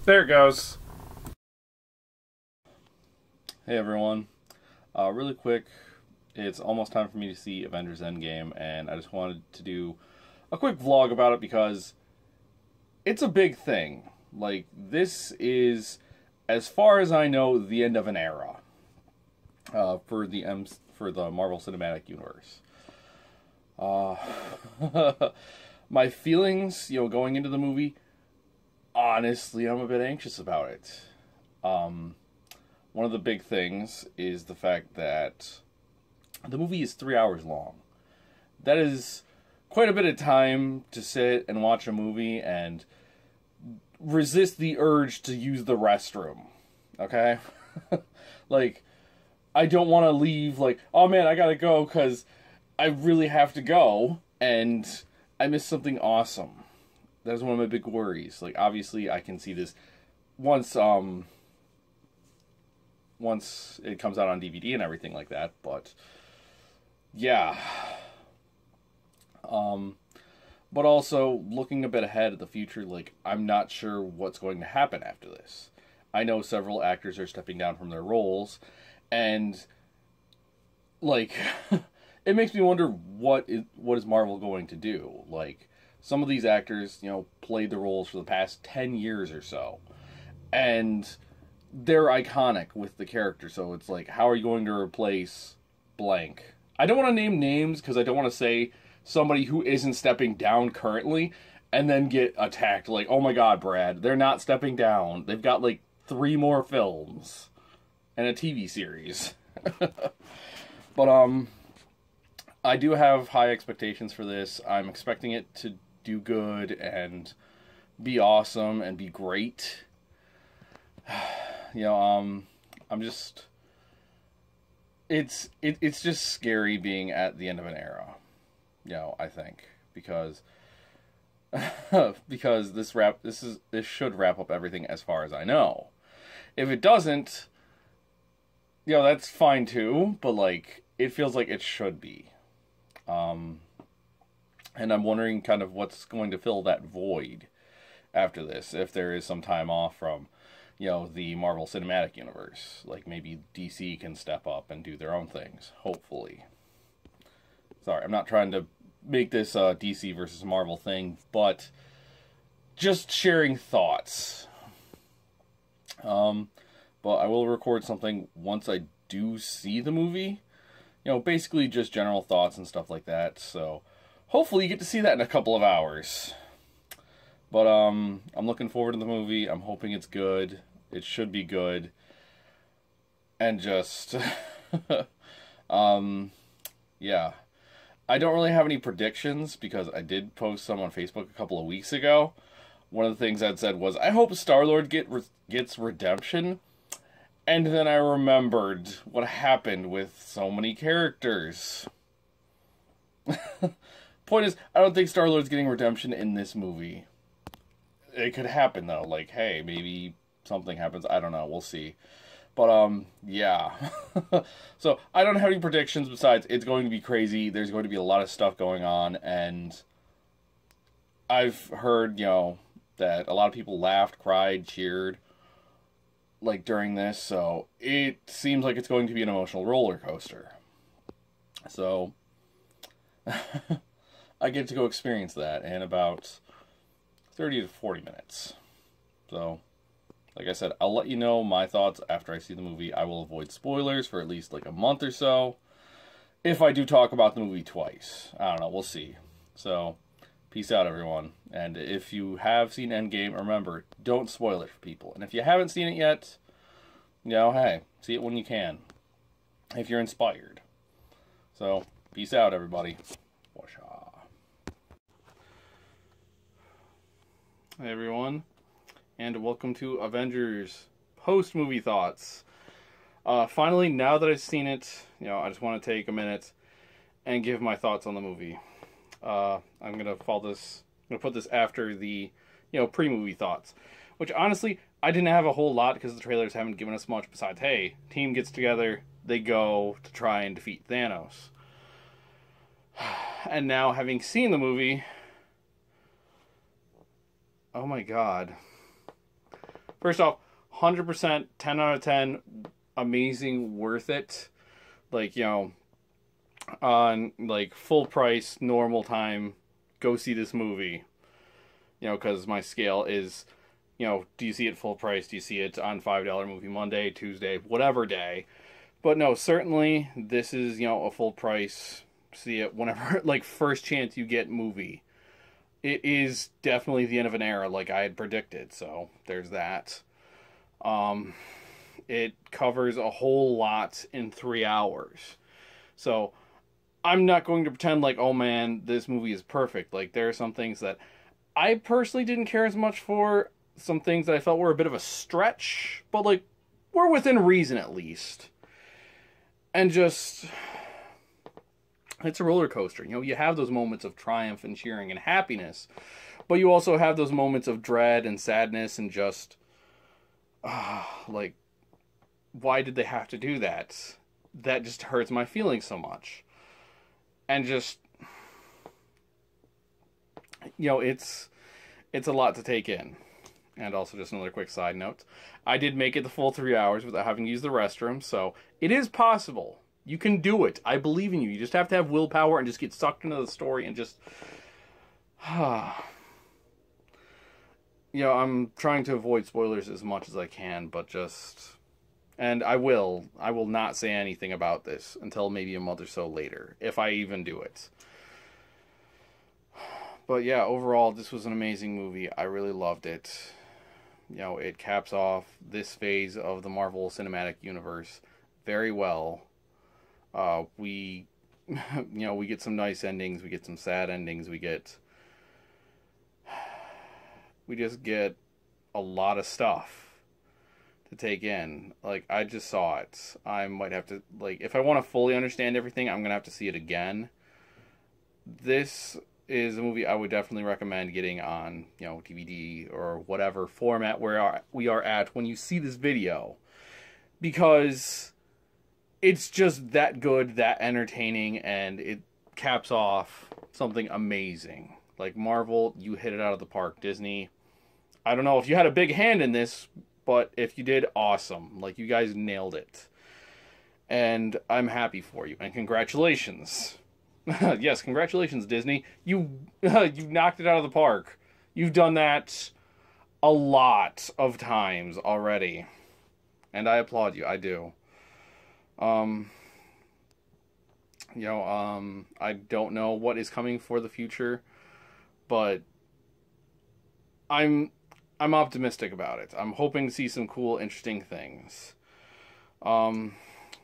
There it goes. Hey everyone. Really quick, it's almost time for me to see Avengers Endgame, and I just wanted to do a quick vlog about it because it's a big thing. Like, this is, as far as I know, the end of an era for the Marvel Cinematic Universe. My feelings, going into the movie, honestly, I'm a bit anxious about it. One of the big things is the fact that the movie is 3 hours long. That is quite a bit of time to sit and watch a movie and resist the urge to use the restroom. Okay? Like, I don't want to leave like, oh man, I gotta go because I really have to go and I missed something awesome. That is one of my big worries. Like, obviously, I can see this once it comes out on DVD and everything like that, but yeah. But also, looking a bit ahead at the future, like, I'm not sure what's going to happen after this. I know several actors are stepping down from their roles, and, like, it makes me wonder what is Marvel going to do. Like, some of these actors, played the roles for the past 10 years or so, and they're iconic with the character, so it's like, how are you going to replace blank? I don't want to name names because I don't want to say somebody who isn't stepping down currently and then get attacked. Like, oh my god, Brad, they're not stepping down. They've got like 3 more films and a TV series. But I do have high expectations for this. I'm expecting it to do good and be awesome and be great. I'm just, it's just scary being at the end of an era, I think, because because this should wrap up everything as far as I know. If it doesn't, that's fine too, but like, it feels like it should be. And I'm wondering kind of what's going to fill that void after this, if there is some time off from the Marvel Cinematic Universe. Like, maybe DC can step up and do their own things, hopefully. Sorry, I'm not trying to make this a DC versus Marvel thing, but just sharing thoughts. But I will record something once I do see the movie. Basically just general thoughts and stuff like that, so hopefully you get to see that in a couple of hours. But I'm looking forward to the movie. I'm hoping it's good. It should be good. And just yeah. I don't really have any predictions because I did post some on Facebook a couple of weeks ago. One of the things I'd said was, I hope Star-Lord gets redemption. And then I remembered what happened with so many characters. Point is, I don't think Star-Lord's getting redemption in this movie. It could happen, though. Like, hey, maybe something happens. I don't know. We'll see. But, yeah. So, I don't have any predictions besides it's going to be crazy. There's going to be a lot of stuff going on. And I've heard, that a lot of people laughed, cried, cheered, like, during this. So, it seems like it's going to be an emotional roller coaster. So, I get to go experience that in about 30 to 40 minutes. So, like I said, I'll let you know my thoughts after I see the movie. I will avoid spoilers for at least like a month or so. If I do talk about the movie twice. I don't know, we'll see. So, peace out, everyone. And if you have seen Endgame, remember, don't spoil it for people. And if you haven't seen it yet, hey, see it when you can. If you're inspired. So, peace out, everybody. Washa. Hey everyone, and welcome to Avengers post-movie thoughts. Finally, now that I've seen it, I just want to take a minute and give my thoughts on the movie. I'm gonna put this after the pre-movie thoughts, which honestly I didn't have a whole lot because the trailers haven't given us much besides, hey, team gets together, they go to try and defeat Thanos. And now, having seen the movie, oh my god, First off, 100%, 10 out of 10, amazing, worth it. Like, you know, on, like, full price, normal time, go see this movie. You know, because my scale is, you know, do you see it full price? Do you see it on $5 movie Monday, Tuesday, whatever day? But no, certainly, this is, you know, a full price, see it whenever, like, first chance you get movie. It is definitely the end of an era, like I had predicted, so there's that. It covers a whole lot in 3 hours. So, I'm not going to pretend like, oh man, this movie is perfect. Like, there are some things that I personally didn't care as much for. Some things that I felt were a bit of a stretch, but, like, were within reason at least. And just, it's a roller coaster. You know, you have those moments of triumph and cheering and happiness, but you also have those moments of dread and sadness and just, like, why did they have to do that? That just hurts my feelings so much. And just, you know, it's a lot to take in. And also, just another quick side note, I did make it the full 3 hours without having to use the restroom, so it is possible. You can do it. I believe in you. You just have to have willpower and just get sucked into the story and just, you know, I'm trying to avoid spoilers as much as I can, but just, and I will not say anything about this until maybe a month or so later, if I even do it. But yeah, overall, this was an amazing movie. I really loved it. You know, it caps off this phase of the Marvel Cinematic Universe very well. We get some nice endings, we get some sad endings, we just get a lot of stuff to take in. Like, I just saw it. I might have to, like, if I want to fully understand everything, I'm going to have to see it again. This is a movie I would definitely recommend getting on, you know, DVD or whatever format where we are at when you see this video, because it's just that good, that entertaining, and it caps off something amazing. Like, Marvel, you hit it out of the park. Disney, I don't know if you had a big hand in this, but if you did, awesome. Like, you guys nailed it. And I'm happy for you. And congratulations. Yes, congratulations, Disney. You knocked it out of the park. You've done that a lot of times already. And I applaud you. I do. I don't know what is coming for the future, but I'm optimistic about it. I'm hoping to see some cool, interesting things.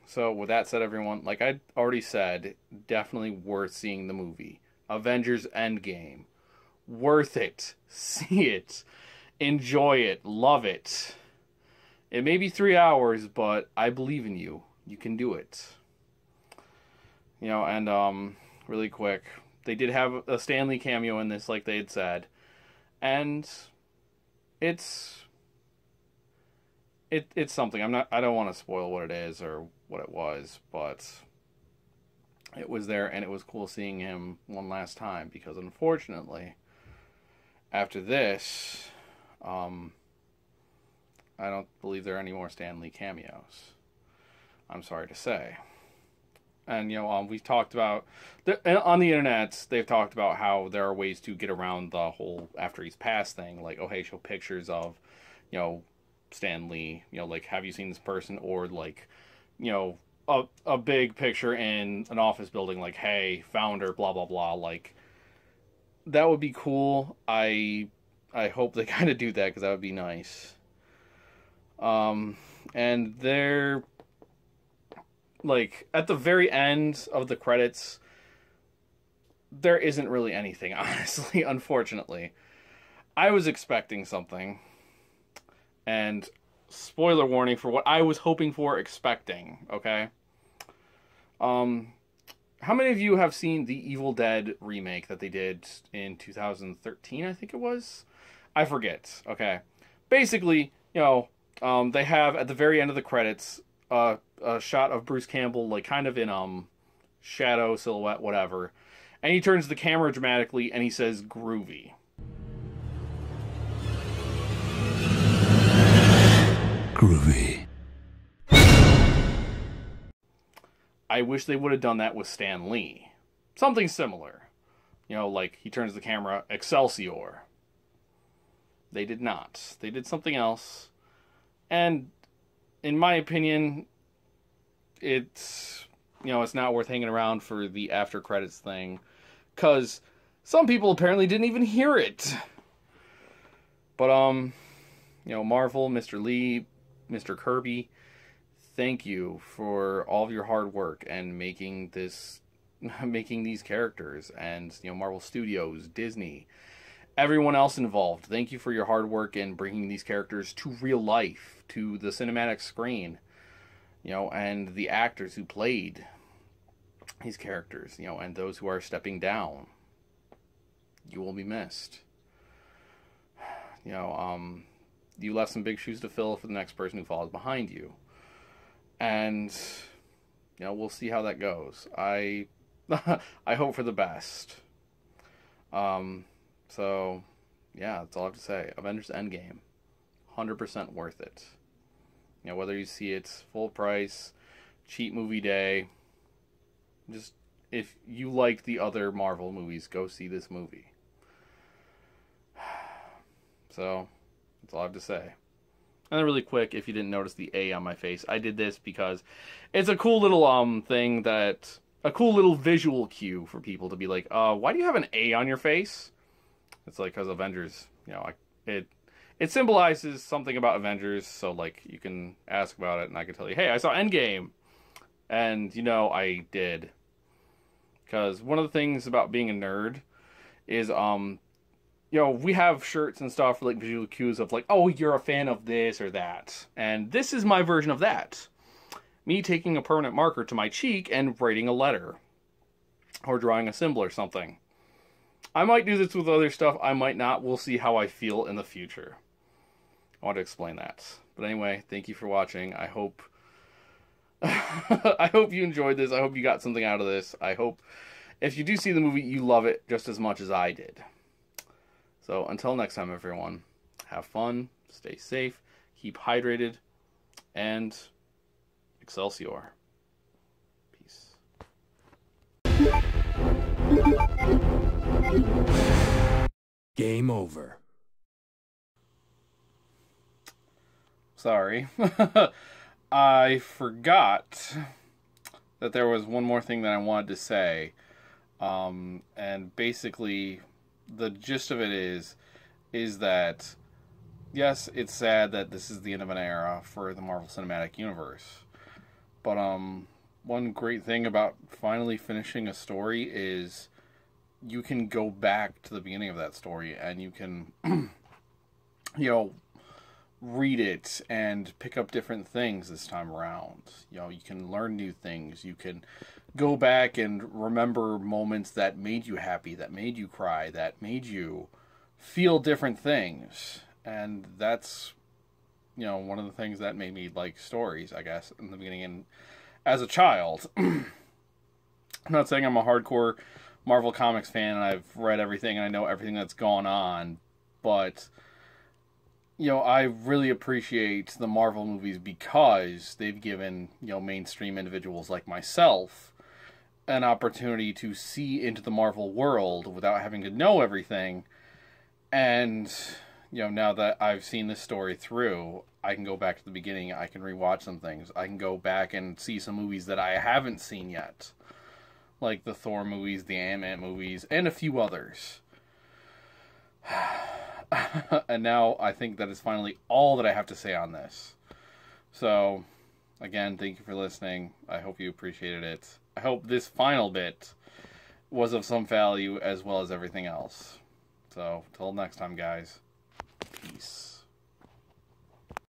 So with that said, everyone, like I already said, definitely worth seeing the movie. Avengers Endgame. Worth it. See it. Enjoy it. Love it. It may be 3 hours, but I believe in you. You can do it. You know, and really quick, they did have a Stan Lee cameo in this, like they had said. And it's something. I don't want to spoil what it is or what it was, but it was there, and it was cool seeing him one last time, because unfortunately, after this, I don't believe there are any more Stan Lee cameos. I'm sorry to say. And, you know, we've talked about, on the internet, they've talked about how there are ways to get around the whole after he's passed thing, like, oh, hey, show pictures of, you know, Stan Lee, you know, like, have you seen this person, or, like, you know, a big picture in an office building, like, hey, founder, blah, blah, blah, like, that would be cool. I hope they kind of do that, because that would be nice. And they're, like, at the very end of the credits, there isn't really anything, honestly, unfortunately. I was expecting something, and spoiler warning for what I was hoping for, expecting, okay? How many of you have seen the Evil Dead remake that they did in 2013, I think it was? I forget, okay. Basically, you know, they have, at the very end of the credits, a shot of Bruce Campbell, like, kind of in, shadow, silhouette, whatever. And he turns the camera dramatically, and he says, groovy. groovy. I wish they would have done that with Stan Lee. Something similar. You know, like he turns the camera, Excelsior. They did not. They did something else. And in my opinion, it's, you know, it's not worth hanging around for the after credits thing. Because some people apparently didn't even hear it. But, you know, Marvel, Mr. Lee, Mr. Kirby, thank you for all of your hard work and making these characters, and, you know, Marvel Studios, Disney, everyone else involved. Thank you for your hard work in bringing these characters to real life, to the cinematic screen, you know, and the actors who played these characters, you know, and those who are stepping down. You will be missed. You know, you left some big shoes to fill for the next person who follows behind you. And, you know, we'll see how that goes. I hope for the best. So, yeah, that's all I have to say. Avengers Endgame, 100% worth it. You know, whether you see it full price, cheap movie day, just, if you like the other Marvel movies, go see this movie. So, that's all I have to say. And then really quick, if you didn't notice the A on my face, I did this because it's a cool little thing that, a cool little visual cue for people to be like, why do you have an A on your face? It's like, because Avengers, you know, it symbolizes something about Avengers, so like you can ask about it and I can tell you, hey, I saw Endgame. And, you know, I did. Because one of the things about being a nerd is, you know, we have shirts and stuff for like visual cues of like, oh, you're a fan of this or that. And this is my version of that. Me taking a permanent marker to my cheek and writing a letter. Or drawing a symbol or something. I might do this with other stuff, I might not. We'll see how I feel in the future. I want to explain that. But anyway, thank you for watching. I hope I hope you enjoyed this. I hope you got something out of this. I hope if you do see the movie, you love it just as much as I did. So until next time, everyone, have fun, stay safe, keep hydrated, and Excelsior. Peace. Game over. Sorry. I forgot that there was one more thing that I wanted to say. And basically, the gist of it is that, yes, it's sad that this is the end of an era for the Marvel Cinematic Universe. But, one great thing about finally finishing a story is you can go back to the beginning of that story and you can, you know, read it and pick up different things this time around. You know, you can learn new things. You can go back and remember moments that made you happy, that made you cry, that made you feel different things. And that's, you know, one of the things that made me like stories, I guess, in the beginning and as a child. I'm not saying I'm a hardcore Marvel Comics fan and I've read everything and I know everything that's gone on, but, you know, I really appreciate the Marvel movies because they've given, you know, mainstream individuals like myself an opportunity to see into the Marvel world without having to know everything. And, you know, now that I've seen this story through, I can go back to the beginning, I can rewatch some things, I can go back and see some movies that I haven't seen yet. Like the Thor movies, the Ant-Man movies, and a few others. And now I think that is finally all that I have to say on this. So, again, thank you for listening. I hope you appreciated it. I hope this final bit was of some value as well as everything else. So, till next time, guys. Peace.